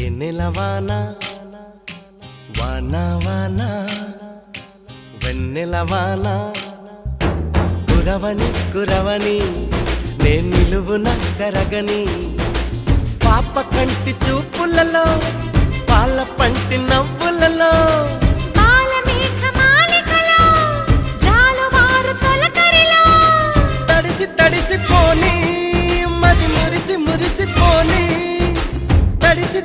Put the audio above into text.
తేనెలవాన వాన వాన వెన్నెలవాన కురవని కురవని నే నిలువున కరగని పాప కంటి చూపులలో పాల పంటి నవ్వులలో తడిసి తడిసిపోని మది మురిసి మురిసిపోని తడిసి